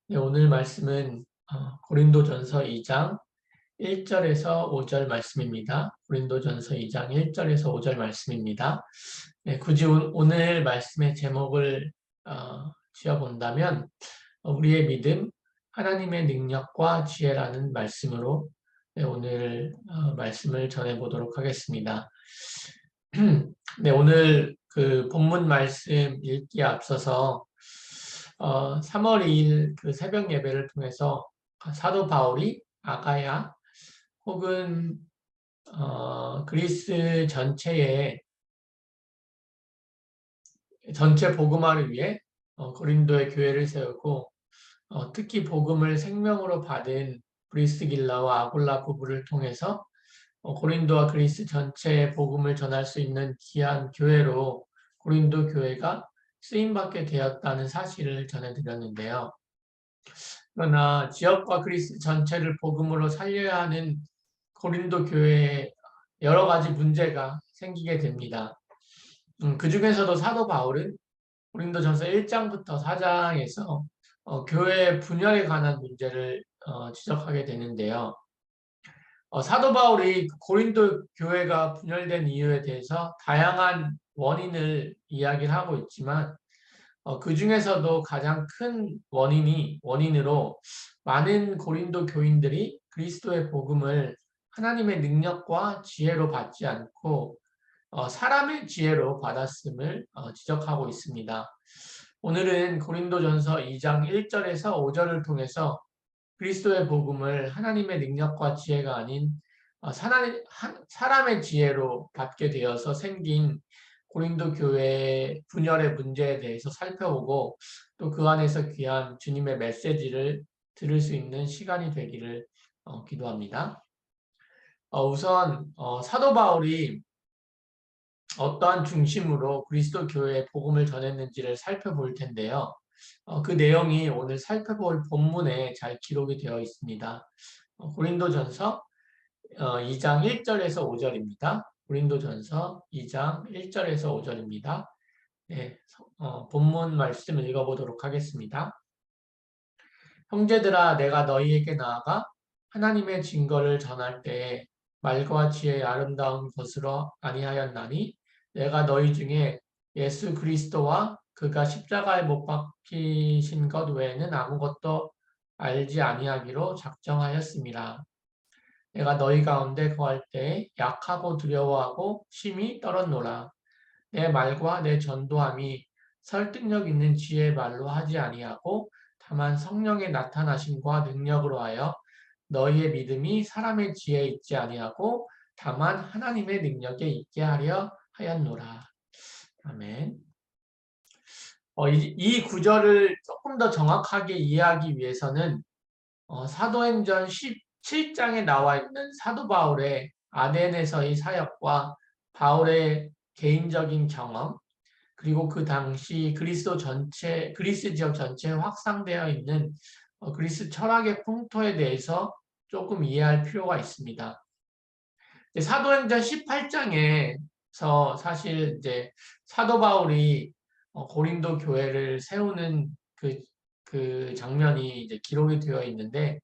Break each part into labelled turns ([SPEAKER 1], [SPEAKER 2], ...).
[SPEAKER 1] 네, 오늘 말씀은 고린도전서 2장 1절에서 5절 말씀입니다. 고린도전서 2장 1절에서 5절 말씀입니다. 네, 굳이 오늘 말씀의 제목을 지어본다면 우리의 믿음, 하나님의 능력과 지혜라는 말씀으로 네, 오늘 말씀을 전해보도록 하겠습니다. 네, 오늘 그 본문 말씀 읽기에 앞서서 3월 2일 그 새벽 예배를 통해서 사도 바울이 아가야 혹은 그리스 전체 복음화를 위해 고린도의 교회를 세우고 특히 복음을 생명으로 받은 브리스길라와 아굴라 부부를 통해서 고린도와 그리스 전체에 복음을 전할 수 있는 귀한 교회로 고린도 교회가 쓰임받게 되었다는 사실을 전해드렸는데요. 그러나 지역과 그리스 전체를 복음으로 살려야 하는 고린도 교회에 여러 가지 문제가 생기게 됩니다. 그 중에서도 사도 바울은 고린도전서 1장부터 4장에서 교회 분열에 관한 문제를 지적하게 되는데요. 사도 바울이 고린도 교회가 분열된 이유에 대해서 다양한 원인을 이야기를 하고 있지만 그 중에서도 가장 큰 원인으로 많은 고린도 교인들이 그리스도의 복음을 하나님의 능력과 지혜로 받지 않고 사람의 지혜로 받았음을 지적하고 있습니다. 오늘은 고린도전서 2장 1절에서 5절을 통해서 그리스도의 복음을 하나님의 능력과 지혜가 아닌 사람의 지혜로 받게 되어서 생긴 고린도 교회의 분열의 문제에 대해서 살펴보고 또 그 안에서 귀한 주님의 메시지를 들을 수 있는 시간이 되기를 기도합니다. 우선 사도 바울이 어떠한 중심으로 그리스도 교회에 복음을 전했는지를 살펴볼 텐데요. 그 내용이 오늘 살펴볼 본문에 잘 기록이 되어 있습니다. 고린도전서 2장 1절에서 5절입니다. 고린도전서 2장 1절에서 5절입니다. 네, 본문 말씀 읽어보도록 하겠습니다. 형제들아, 내가 너희에게 나아가 하나님의 증거를 전할 때에 말과 지혜의 아름다운 것으로 아니하였나니 내가 너희 중에 예수 그리스도와 그가 십자가에 못 박히신 것 외에는 아무것도 알지 아니하기로 작정하였습니다. 내가 너희 가운데 거할 때에 약하고 두려워하고 심히 떨었노라. 내 말과 내 전도함이 설득력 있는 지혜의 말로 하지 아니하고 다만 성령의 나타나심과 능력으로 하여 너희의 믿음이 사람의 지혜에 있지 아니하고 다만 하나님의 능력에 있게 하려 하였노라. 아멘. 이 구절을 조금 더 정확하게 이해하기 위해서는 사도행전 17장에 나와 있는 사도 바울의 아덴에서의 사역과 바울의 개인적인 경험, 그리고 그 당시 그리스 지역 전체에 확산되어 있는 그리스 철학의 풍토에 대해서 조금 이해할 필요가 있습니다. 사도행전 18장에서 사실 이제 사도 바울이 고린도 교회를 세우는 그 장면이 이제 기록이 되어 있는데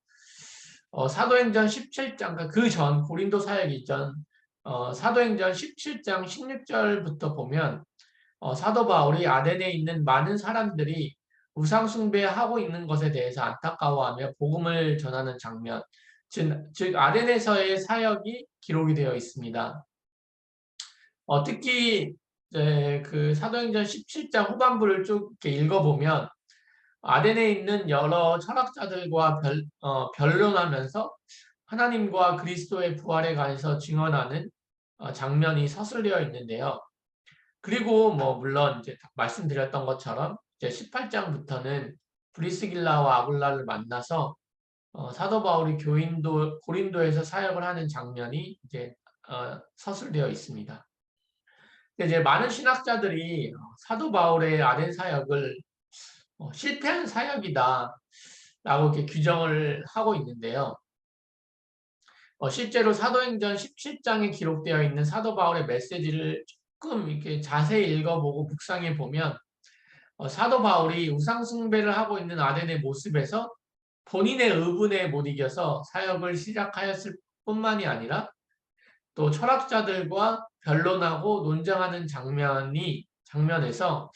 [SPEAKER 1] 사도행전 17장 그 전 고린도 사역 이전 사도행전 17장 16절부터 보면 사도 바울이 아덴에 있는 많은 사람들이 우상 숭배하고 있는 것에 대해서 안타까워하며 복음을 전하는 장면, 즉 아덴에서의 사역이 기록이 되어 있습니다. 특히 이제 그 사도행전 17장 후반부를 쭉 이렇게 읽어보면 아덴에 있는 여러 철학자들과 변론하면서 하나님과 그리스도의 부활에 관해서 증언하는 장면이 서술되어 있는데요. 그리고 뭐 물론 이제 말씀드렸던 것처럼 이제 18장부터는 브리스길라와 아굴라를 만나서 사도 바울이 고린도에서 사역을 하는 장면이 이제 서술되어 있습니다. 이제 많은 신학자들이 사도 바울의 아덴 사역을 실패한 사역이다라고 이렇게 규정을 하고 있는데요. 실제로 사도행전 17장에 기록되어 있는 사도 바울의 메시지를 조금 이렇게 자세히 읽어보고 묵상해 보면 사도 바울이 우상 숭배를 하고 있는 아덴의 모습에서 본인의 의분에 못 이겨서 사역을 시작하였을 뿐만이 아니라 또 철학자들과 변론하고 논쟁하는 장면에서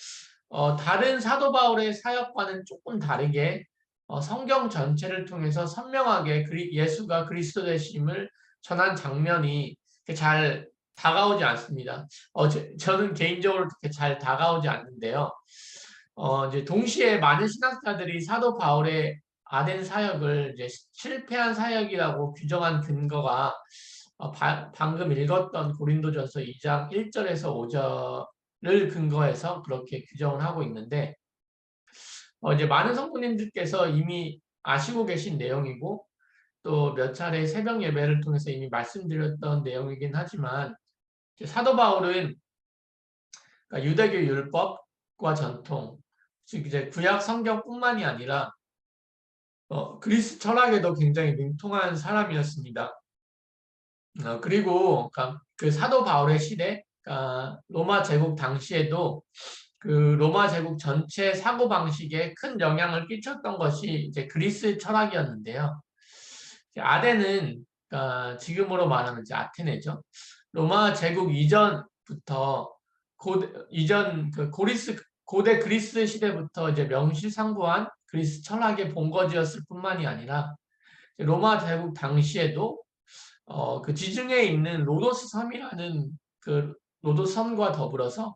[SPEAKER 1] 다른 사도 바울의 사역과는 조금 다르게 성경 전체를 통해서 선명하게 예수가 그리스도 되심을 전한 장면이 잘 다가오지 않습니다. 저는 개인적으로 그렇게 잘 다가오지 않는데요. 이제 동시에 많은 신학자들이 사도 바울의 아덴 사역을 이제 실패한 사역이라고 규정한 근거가 방금 읽었던 고린도전서 2장 1절에서 5절을 근거해서 그렇게 규정을 하고 있는데 이제 많은 성도님들께서 이미 아시고 계신 내용이고 또 몇 차례 새벽 예배를 통해서 이미 말씀드렸던 내용이긴 하지만 사도 바울은 그러니까 유대교 율법과 전통, 즉 이제 구약 성경뿐만이 아니라 그리스 철학에도 굉장히 능통한 사람이었습니다. 그리고 그러니까 그 사도 바울의 시대, 그러니까 로마 제국 당시에도 그 로마 제국 전체 사고 방식에 큰 영향을 끼쳤던 것이 이제 그리스 철학이었는데요. 아덴은 지금으로 말하면 이제 아테네죠. 로마 제국 이전부터 이전 그 고대 그리스 시대부터 이제 명실상부한 그리스 철학의 본거지였을 뿐만이 아니라 로마 제국 당시에도 그 지중해에 있는 로도스 섬이라는 그 로도스 섬과 더불어서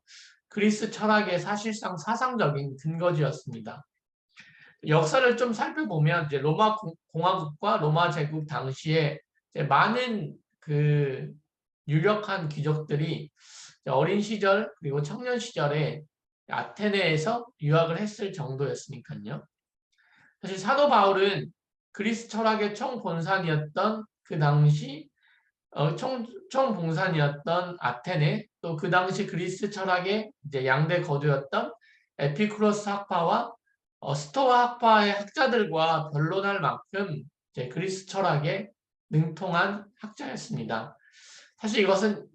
[SPEAKER 1] 그리스 철학의 사실상 사상적인 근거지였습니다. 역사를 좀 살펴보면 이제 로마 공화국과 로마 제국 당시에 이제 많은 그 유력한 귀족들이 어린 시절 그리고 청년 시절에 아테네에서 유학을 했을 정도였으니까요. 사실 사도 바울은 그리스 철학의 총본산이었던 그 당시 총봉산이었던 아테네 또 그 당시 그리스 철학의 이제 양대 거두였던 에피쿠로스 학파와 스토아 학파의 학자들과 변론할 만큼 이제 그리스 철학에 능통한 학자였습니다. 사실 이것은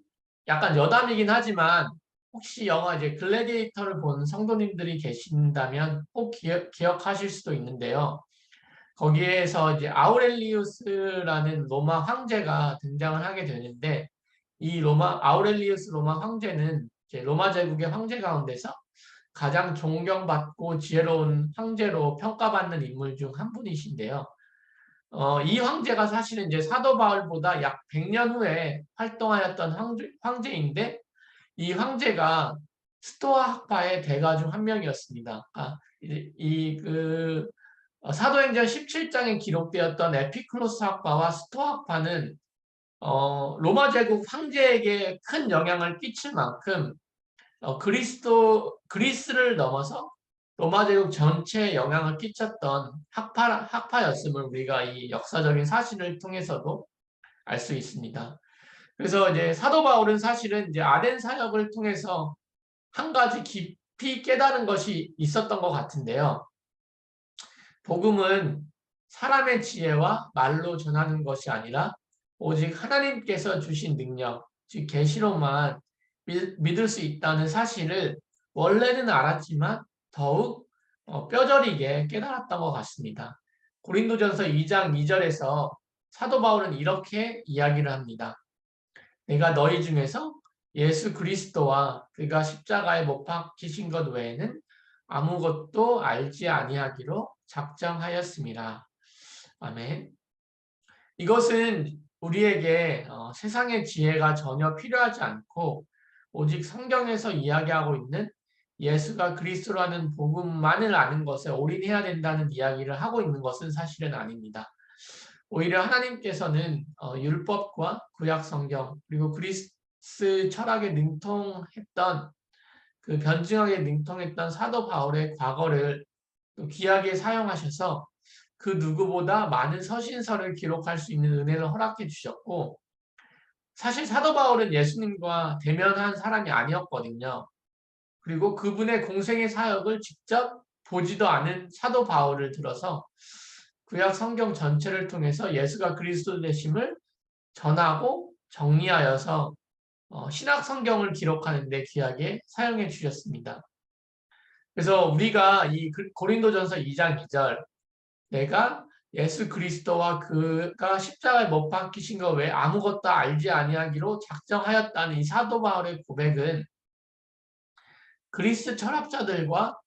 [SPEAKER 1] 약간 여담이긴 하지만 혹시 영화 이제 글래디에이터를 본 성도님들이 계신다면 꼭 기억하실 수도 있는데요. 거기에서 이제 아우렐리우스라는 로마 황제가 등장을 하게 되는데 이 아우렐리우스 로마 황제는 이제 로마 제국의 황제 가운데서 가장 존경받고 지혜로운 황제로 평가받는 인물 중 한 분이신데요. 이 황제가 사실은 이제 사도 바울보다 약 100년 후에 활동하였던 황제인데 이 황제가 스토아 학파의 대가 중 한 명이었습니다. 사도행전 17장에 기록되었던 에피클로스 학파와 스토아 학파는 로마 제국 황제에게 큰 영향을 끼칠 만큼 그리스를 넘어서 로마 제국 전체에 영향을 끼쳤던 학파였음을 우리가 이 역사적인 사실을 통해서도 알 수 있습니다. 그래서 이제 사도 바울은 사실은 이제 아덴 사역을 통해서 한 가지 깊이 깨달은 것이 있었던 것 같은데요. 복음은 사람의 지혜와 말로 전하는 것이 아니라 오직 하나님께서 주신 능력, 즉 계시로만 믿을 수 있다는 사실을 원래는 알았지만 더욱 뼈저리게 깨달았던 것 같습니다. 고린도전서 2장 2절에서 사도 바울은 이렇게 이야기를 합니다. 내가 너희 중에서 예수 그리스도와 그가 십자가에 못 박히신 것 외에는 아무것도 알지 아니하기로 작정하였습니다. 아멘. 이것은 우리에게 세상의 지혜가 전혀 필요하지 않고 오직 성경에서 이야기하고 있는 예수가 그리스도라는 복음만을 아는 것에 올인해야 된다는 이야기를 하고 있는 것은 사실은 아닙니다. 오히려 하나님께서는 율법과 구약 성경 그리고 그리스 철학에 능통했던 그 변증학에 능통했던 사도 바울의 과거를 또 귀하게 사용하셔서 그 누구보다 많은 서신서를 기록할 수 있는 은혜를 허락해 주셨고 사실 사도 바울은 예수님과 대면한 사람이 아니었거든요. 그리고 그분의 공생의 사역을 직접 보지도 않은 사도 바울을 들어서 구약 성경 전체를 통해서 예수가 그리스도 되심을 전하고 정리하여서 신약 성경을 기록하는 데 귀하게 사용해 주셨습니다. 그래서 우리가 이 고린도전서 2장 2절 내가 예수 그리스도와 그가 십자가에 못 박히신 거 외에 아무것도 알지 아니하기로 작정하였다는 이 사도 바울의 고백은 그리스 철학자들과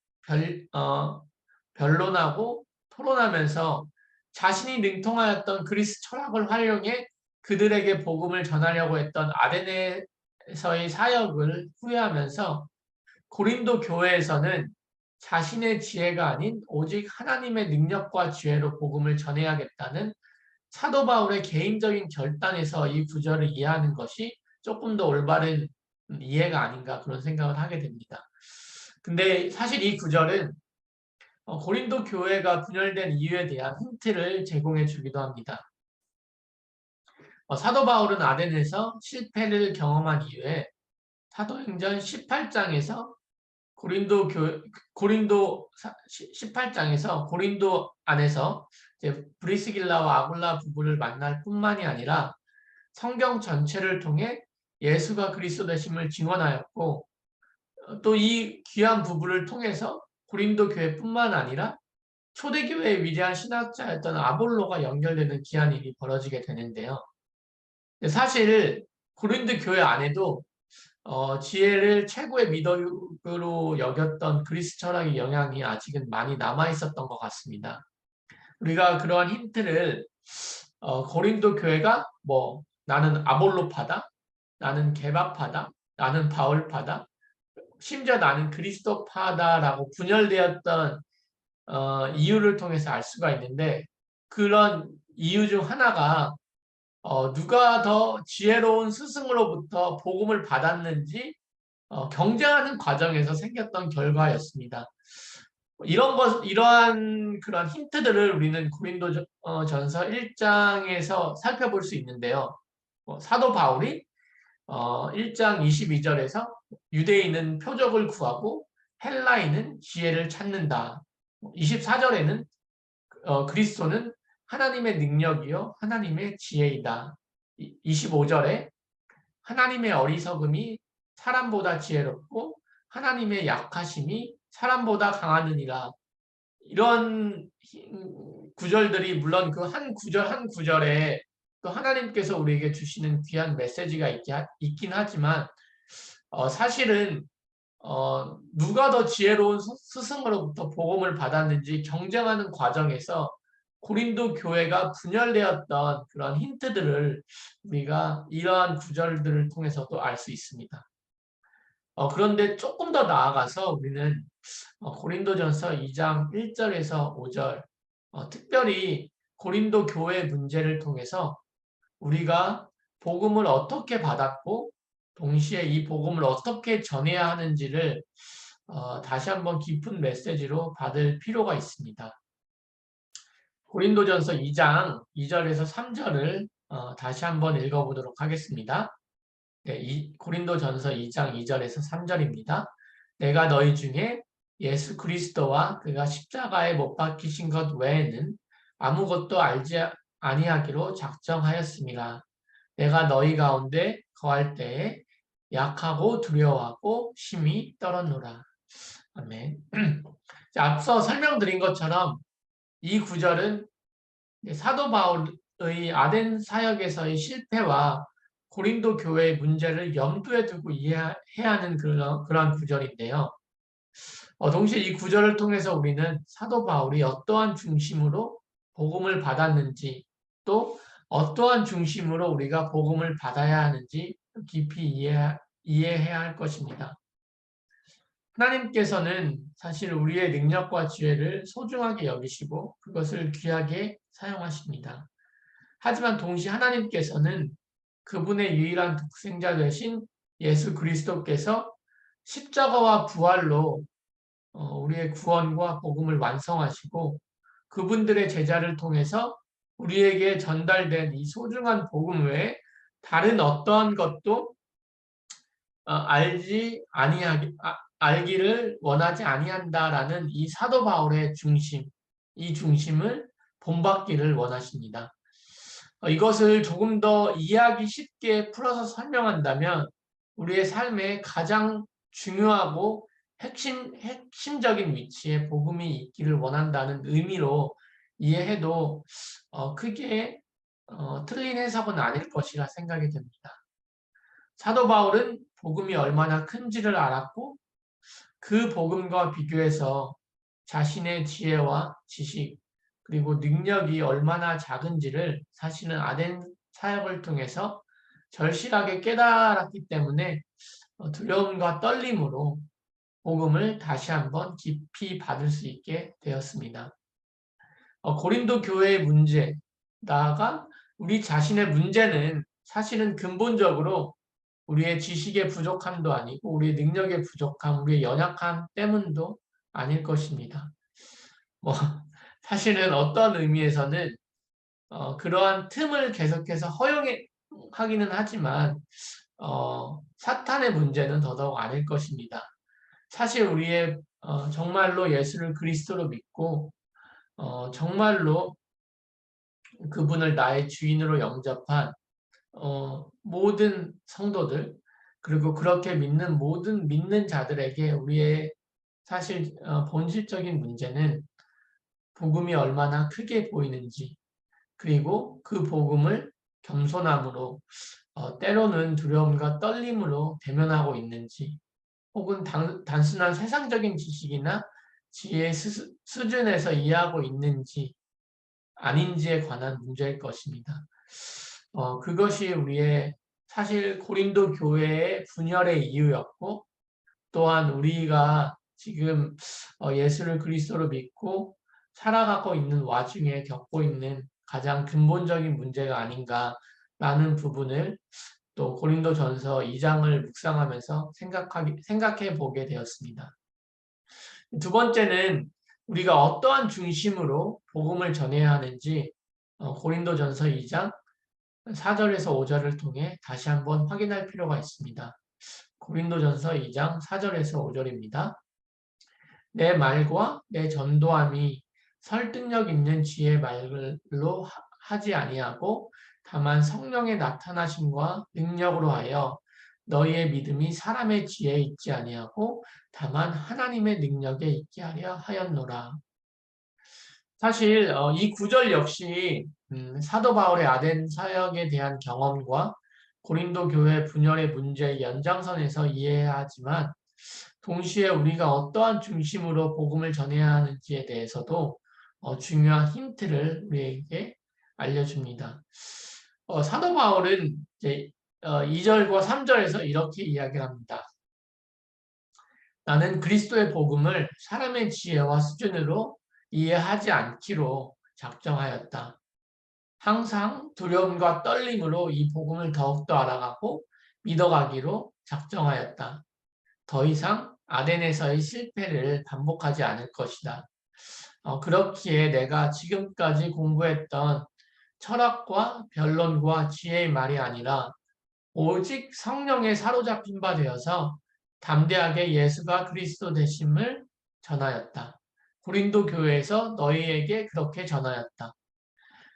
[SPEAKER 1] 변론하고 토론하면서 자신이 능통하였던 그리스 철학을 활용해 그들에게 복음을 전하려고 했던 아데네에서의 사역을 후회하면서 고린도 교회에서는 자신의 지혜가 아닌 오직 하나님의 능력과 지혜로 복음을 전해야겠다는 사도 바울의 개인적인 결단에서 이 구절을 이해하는 것이 조금 더 올바른 이해가 아닌가 그런 생각을 하게 됩니다. 근데 사실 이 구절은 고린도 교회가 분열된 이유에 대한 힌트를 제공해 주기도 합니다. 사도 바울은 아덴에서 실패를 경험한 이후에 사도행전 18장에서 고린도 18장에서 고린도 안에서 이제 브리스길라와 아굴라 부부를 만날 뿐만이 아니라 성경 전체를 통해 예수가 그리스도 되심을 증언하였고 또 이 귀한 부부를 통해서 고린도 교회뿐만 아니라 초대교회의 위대한 신학자였던 아볼로가 연결되는 귀한 일이 벌어지게 되는데요. 사실 고린도 교회 안에도 지혜를 최고의 미덕으로 여겼던 그리스 철학의 영향이 아직은 많이 남아 있었던 것 같습니다. 우리가 그러한 힌트를 고린도 교회가 뭐 나는 아볼로파다, 나는 게바파다, 나는 바울파다, 심지어 나는 그리스도파다라고 분열되었던 이유를 통해서 알 수가 있는데 그런 이유 중 하나가 누가 더 지혜로운 스승으로부터 복음을 받았는지 경쟁하는 과정에서 생겼던 결과였습니다. 이러한 그런 힌트들을 우리는 고린도전서 1장에서 살펴볼 수 있는데요. 사도 바울이 1장 22절에서 유대인은 표적을 구하고 헬라인은 지혜를 찾는다. 24절에는 그리스도는 하나님의 능력이요 하나님의 지혜이다. 25절에 하나님의 어리석음이 사람보다 지혜롭고 하나님의 약하심이 사람보다 강하느니라. 이런 구절들이 물론 그 한 구절 한 구절에 또 하나님께서 우리에게 주시는 귀한 메시지가 있긴 하지만 사실은 누가 더 지혜로운 스승으로부터 복음을 받았는지 경쟁하는 과정에서 고린도 교회가 분열되었던 그런 힌트들을 우리가 이러한 구절들을 통해서도 알 수 있습니다. 그런데 조금 더 나아가서 우리는 고린도전서 2장 1절에서 5절 특별히 고린도 교회 문제를 통해서 우리가 복음을 어떻게 받았고 동시에 이 복음을 어떻게 전해야 하는지를 다시 한번 깊은 메시지로 받을 필요가 있습니다. 고린도전서 2장 2절에서 3절을 다시 한번 읽어보도록 하겠습니다. 네, 고린도전서 2장 2절에서 3절입니다. 내가 너희 중에 예수 그리스도와 그가 십자가에 못 박히신 것 외에는 아무것도 알지 아니하기로 작정하였습니다. 내가 너희 가운데 거할 때에 약하고 두려워하고 심히 떨었노라. 아멘. 앞서 설명드린 것처럼 이 구절은 사도 바울의 아덴 사역에서의 실패와 고린도 교회의 문제를 염두에 두고 이해해야 하는 그런 구절인데요. 동시에 이 구절을 통해서 우리는 사도 바울이 어떠한 중심으로 복음을 받았는지 또 어떠한 중심으로 우리가 복음을 받아야 하는지 깊이 이해해야 할 것입니다. 하나님께서는 사실 우리의 능력과 지혜를 소중하게 여기시고 그것을 귀하게 사용하십니다. 하지만 동시에 하나님께서는 그분의 유일한 독생자 되신 예수 그리스도께서 십자가와 부활로 우리의 구원과 복음을 완성하시고 그분들의 제자를 통해서 우리에게 전달된 이 소중한 복음 외에 다른 어떠한 것도 알기를 원하지 아니한다라는 이 사도 바울의 중심, 이 중심을 본받기를 원하십니다. 이것을 조금 더 이해하기 쉽게 풀어서 설명한다면 우리의 삶에 가장 중요하고 핵심적인 위치에 복음이 있기를 원한다는 의미로 이해해도 크게 틀린 해석은 아닐 것이라 생각이 됩니다. 사도 바울은 복음이 얼마나 큰지를 알았고 그 복음과 비교해서 자신의 지혜와 지식 그리고 능력이 얼마나 작은지를 사실은 아덴 사역을 통해서 절실하게 깨달았기 때문에 두려움과 떨림으로 복음을 다시 한번 깊이 받을 수 있게 되었습니다. 고린도 교회의 문제, 나아가 우리 자신의 문제는 사실은 근본적으로 우리의 지식의 부족함도 아니고 우리의 능력의 부족함, 우리의 연약함 때문도 아닐 것입니다. 뭐 사실은 어떤 의미에서는 그러한 틈을 계속해서 허용하기는 하지만 사탄의 문제는 더더욱 아닐 것입니다. 사실 우리의 정말로 예수를 그리스도로 믿고 정말로 그분을 나의 주인으로 영접한 모든 성도들 그리고 그렇게 믿는 모든 믿는 자들에게 우리의 사실 본질적인 문제는 복음이 얼마나 크게 보이는지 그리고 그 복음을 겸손함으로 때로는 두려움과 떨림으로 대면하고 있는지 혹은 단순한 세상적인 지식이나 지혜의 수준에서 이해하고 있는지 아닌지에 관한 문제일 것입니다. 그것이 우리의 사실 고린도 교회의 분열의 이유였고 또한 우리가 지금 예수를 그리스도로 믿고 살아가고 있는 와중에 겪고 있는 가장 근본적인 문제가 아닌가라는 부분을 또 고린도전서 2장을 묵상하면서 생각해 보게 되었습니다. 두 번째는 우리가 어떠한 중심으로 복음을 전해야 하는지 고린도전서 2장 4절에서 5절을 통해 다시 한번 확인할 필요가 있습니다. 고린도전서 2장 4절에서 5절입니다. 내 말과 내 전도함이 설득력 있는 지혜의 말로 하지 아니하고 다만 성령의 나타나심과 능력으로 하여 너희의 믿음이 사람의 지혜에 있지 아니하고 다만 하나님의 능력에 있게 하려 하였노라. 사실 이 구절 역시 사도 바울의 아덴 사역에 대한 경험과 고린도 교회 분열의 문제의 연장선에서 이해해야 하지만 동시에 우리가 어떠한 중심으로 복음을 전해야 하는지에 대해서도 중요한 힌트를 우리에게 알려줍니다. 사도 바울은 이제 2절과 3절에서 이렇게 이야기를 합니다. 나는 그리스도의 복음을 사람의 지혜와 수준으로 이해하지 않기로 작정하였다. 항상 두려움과 떨림으로 이 복음을 더욱더 알아가고 믿어가기로 작정하였다. 더 이상 아덴에서의 실패를 반복하지 않을 것이다. 그렇기에 내가 지금까지 공부했던 철학과 변론과 지혜의 말이 아니라 오직 성령에 사로잡힌 바 되어서 담대하게 예수가 그리스도 되심을 전하였다. 고린도 교회에서 너희에게 그렇게 전하였다.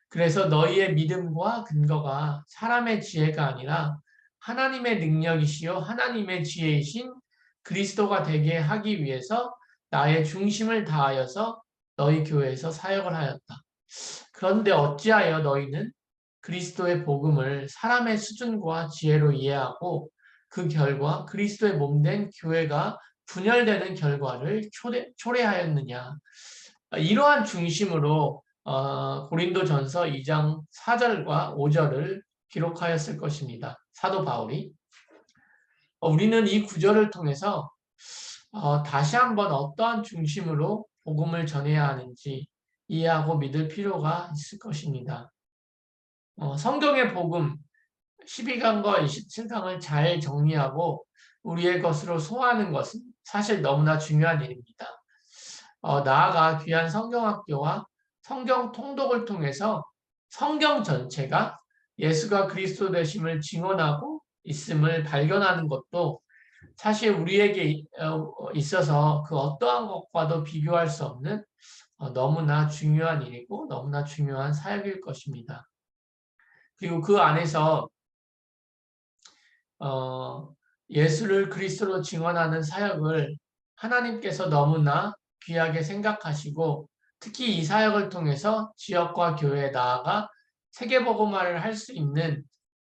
[SPEAKER 1] 그래서 너희의 믿음과 근거가 사람의 지혜가 아니라 하나님의 능력이시요 하나님의 지혜이신 그리스도가 되게 하기 위해서 나의 중심을 다하여서 너희 교회에서 사역을 하였다. 그런데 어찌하여 너희는 그리스도의 복음을 사람의 수준과 지혜로 이해하고 그 결과 그리스도의 몸된 교회가 분열되는 결과를 초래하였느냐. 이러한 중심으로 고린도전서 2장 4절과 5절을 기록하였을 것입니다. 사도 바울이. 우리는 이 구절을 통해서 다시 한번 어떠한 중심으로 복음을 전해야 하는지 이해하고 믿을 필요가 있을 것입니다. 성경의 복음 12강과 27강을 잘 정리하고 우리의 것으로 소화하는 것은 사실 너무나 중요한 일입니다. 나아가 귀한 성경학교와 성경 통독을 통해서 성경 전체가 예수가 그리스도 되심을 증언하고 있음을 발견하는 것도 사실 우리에게 있어서 그 어떠한 것과도 비교할 수 없는 너무나 중요한 일이고 너무나 중요한 사역일 것입니다. 그리고 그 안에서 예수를 그리스도로 증언하는 사역을 하나님께서 너무나 귀하게 생각하시고 특히 이 사역을 통해서 지역과 교회에 나아가 세계복음화를 할 수 있는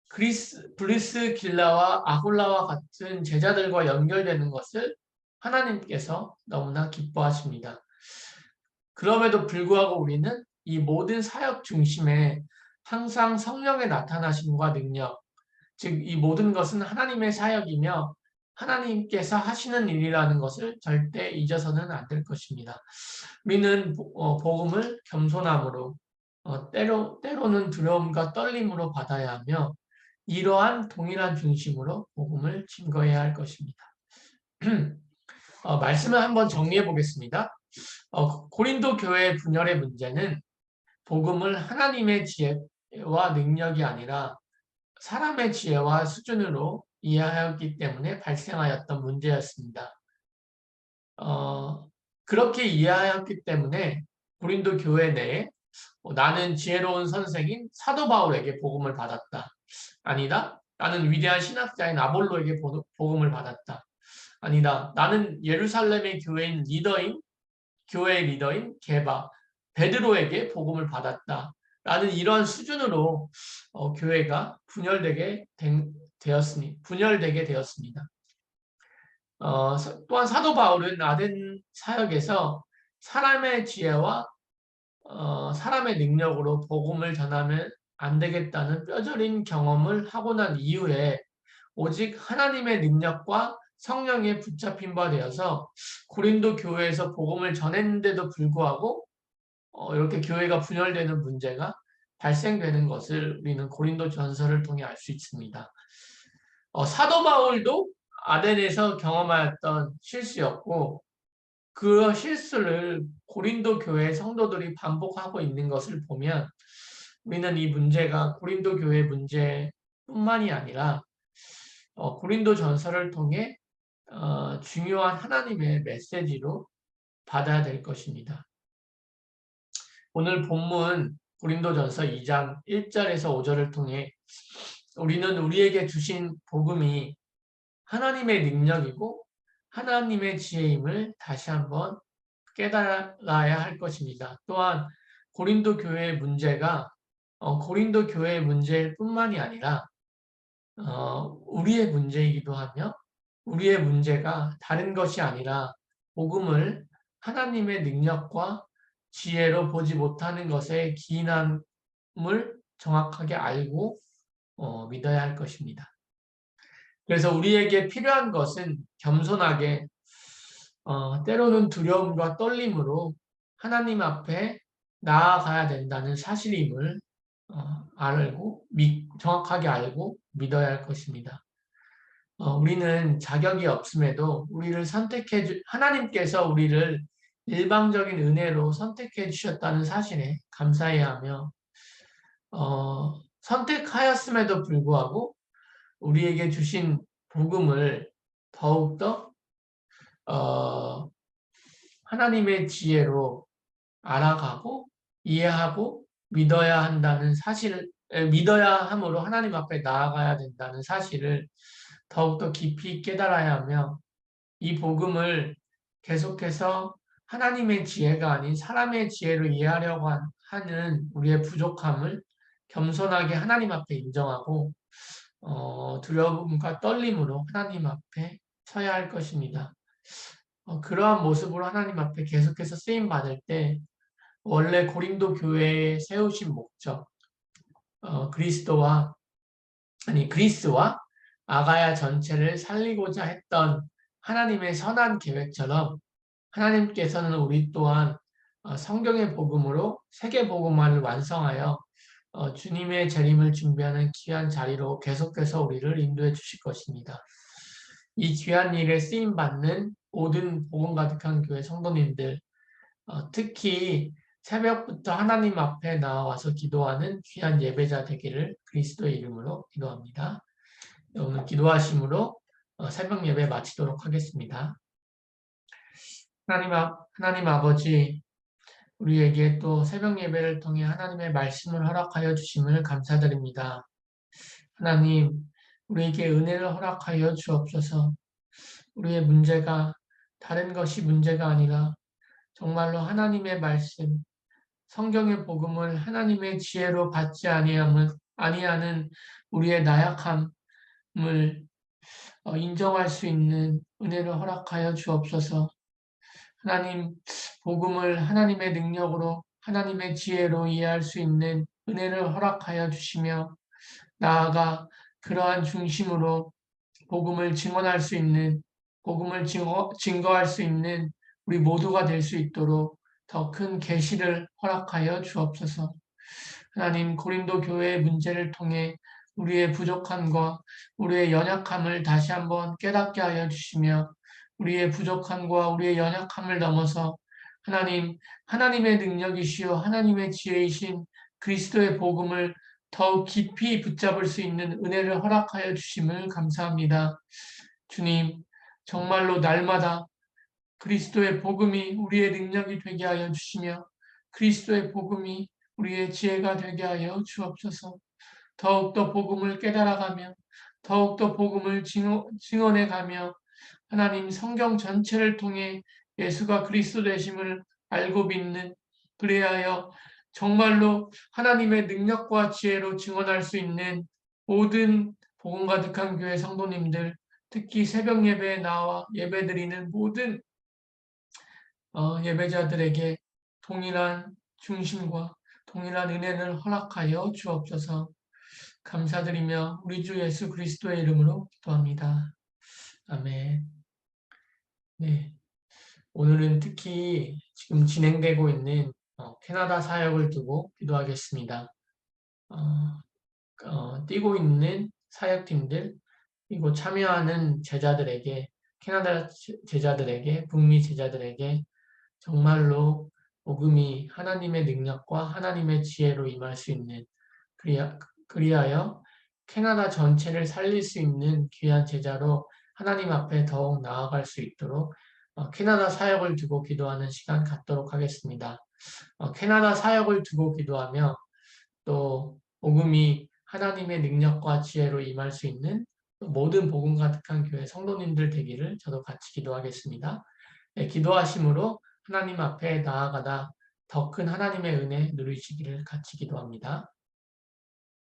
[SPEAKER 1] 브리스 길라와 아굴라와 같은 제자들과 연결되는 것을 하나님께서 너무나 기뻐하십니다. 그럼에도 불구하고 우리는 이 모든 사역 중심에 항상 성령의 나타나심과 능력, 즉 이 모든 것은 하나님의 사역이며 하나님께서 하시는 일이라는 것을 절대 잊어서는 안 될 것입니다. 우리는 복음을 겸손함으로 때로는 두려움과 떨림으로 받아야 하며 이러한 동일한 중심으로 복음을 증거해야 할 것입니다. 말씀을 한번 정리해 보겠습니다. 고린도 교회의 분열의 문제는 복음을 하나님의 지혜와 능력이 아니라 사람의 지혜와 수준으로 이해하였기 때문에 발생하였던 문제였습니다. 그렇게 이해하였기 때문에 고린도 교회 내에 나는 지혜로운 선생인 사도 바울에게 복음을 받았다. 아니다. 나는 위대한 신학자인 아볼로에게 복음을 받았다. 아니다. 나는 예루살렘의 교회의 리더인 게바, 베드로에게 복음을 받았다. 라는 이러한 수준으로 교회가 분열되게 되었습니다. 또한 사도 바울은 아덴 사역에서 사람의 지혜와 사람의 능력으로 복음을 전하면 안 되겠다는 뼈저린 경험을 하고 난 이후에 오직 하나님의 능력과 성령에 붙잡힌 바 되어서 고린도 교회에서 복음을 전했는데도 불구하고 이렇게 교회가 분열되는 문제가 발생되는 것을 우리는 고린도 전서를 통해 알 수 있습니다. 사도 바울도 아덴에서 경험하였던 실수였고 그 실수를 고린도 교회 성도들이 반복하고 있는 것을 보면 우리는 이 문제가 고린도 교회 문제뿐만이 아니라 고린도 전서를 통해 중요한 하나님의 메시지로 받아야 될 것입니다. 오늘 본문 고린도전서 2장 1절에서 5절을 통해 우리는 우리에게 주신 복음이 하나님의 능력이고 하나님의 지혜임을 다시 한번 깨달아야 할 것입니다. 또한 고린도 교회의 문제가 고린도 교회의 문제일 뿐만이 아니라 우리의 문제이기도 하며 우리의 문제가 다른 것이 아니라 복음을 하나님의 능력과 지혜로 보지 못하는 것에 기인함을 정확하게 알고 믿어야 할 것입니다. 그래서 우리에게 필요한 것은 겸손하게 때로는 두려움과 떨림으로 하나님 앞에 나아가야 된다는 사실임을 정확하게 알고 믿어야 할 것입니다. 우리는 자격이 없음에도 하나님께서 우리를 일방적인 은혜로 선택해 주셨다는 사실에 감사해야 하며 선택하였음에도 불구하고 우리에게 주신 복음을 더욱더 하나님의 지혜로 알아가고 이해하고 믿어야 함으로 하나님 앞에 나아가야 된다는 사실을 더욱더 깊이 깨달아야 하며 이 복음을 계속해서 하나님의 지혜가 아닌 사람의 지혜로 이해하려고 하는 우리의 부족함을 겸손하게 하나님 앞에 인정하고 두려움과 떨림으로 하나님 앞에 서야 할 것입니다. 그러한 모습으로 하나님 앞에 계속해서 쓰임 받을 때 원래 고린도 교회에 세우신 목적, 그리스와 아가야 전체를 살리고자 했던 하나님의 선한 계획처럼 하나님께서는 우리 또한 성경의 복음으로 세계 복음화를 완성하여 주님의 재림을 준비하는 귀한 자리로 계속해서 우리를 인도해 주실 것입니다. 이 귀한 일에 쓰임 받는 모든 복음 가득한 교회 성도님들, 특히 새벽부터 하나님 앞에 나와서 기도하는 귀한 예배자 되기를 그리스도의 이름으로 기도합니다. 오늘 기도하심으로 새벽 예배 마치도록 하겠습니다. 하나님 아버지, 우리에게 또 새벽 예배를 통해 하나님의 말씀을 허락하여 주심을 감사드립니다. 하나님, 우리에게 은혜를 허락하여 주옵소서. 우리의 문제가 다른 것이 문제가 아니라 정말로 하나님의 말씀, 성경의 복음을 하나님의 지혜로 받지 아니하는 우리의 나약함을 인정할 수 있는 은혜를 허락하여 주옵소서. 하나님, 복음을 하나님의 능력으로, 하나님의 지혜로 이해할 수 있는 은혜를 허락하여 주시며, 나아가 그러한 중심으로 복음을 증언할 수 있는, 복음을 증거할 수 있는 우리 모두가 될 수 있도록 더 큰 계시를 허락하여 주옵소서. 하나님, 고린도 교회의 문제를 통해 우리의 부족함과 우리의 연약함을 다시 한번 깨닫게 하여 주시며, 우리의 부족함과 우리의 연약함을 넘어서 하나님의 능력이시요 하나님의 지혜이신 그리스도의 복음을 더욱 깊이 붙잡을 수 있는 은혜를 허락하여 주심을 감사합니다. 주님, 정말로 날마다 그리스도의 복음이 우리의 능력이 되게 하여 주시며, 그리스도의 복음이 우리의 지혜가 되게 하여 주옵소서. 더욱더 복음을 깨달아가며, 더욱더 복음을 증언해가며, 하나님 성경 전체를 통해 예수가 그리스도 되심을 알고 믿는, 그리하여 정말로 하나님의 능력과 지혜로 증언할 수 있는 모든 복음 가득한 교회 성도님들, 특히 새벽 예배에 나와 예배드리는 모든 예배자들에게 동일한 중심과 동일한 은혜를 허락하여 주옵소서. 감사드리며 우리 주 예수 그리스도의 이름으로 기도합니다. 아멘. 네, 오늘은 특히 지금 진행되고 있는 캐나다 사역을 두고 기도하겠습니다. 뛰고 있는 사역팀들, 그리고 참여하는 제자들에게, 캐나다 제자들에게, 북미 제자들에게 정말로 복음이 하나님의 능력과 하나님의 지혜로 임할 수 있는, 그리하여 캐나다 전체를 살릴 수 있는 귀한 제자로 하나님 앞에 더욱 나아갈 수 있도록 캐나다 사역을 두고 기도하는 시간 갖도록 하겠습니다. 캐나다 사역을 두고 기도하며 또 복음이 하나님의 능력과 지혜로 임할 수 있는 모든 복음 가득한 교회 성도님들 되기를 저도 같이 기도하겠습니다. 네, 기도하심으로 하나님 앞에 나아가다 더 큰 하나님의 은혜 누리시기를 같이 기도합니다.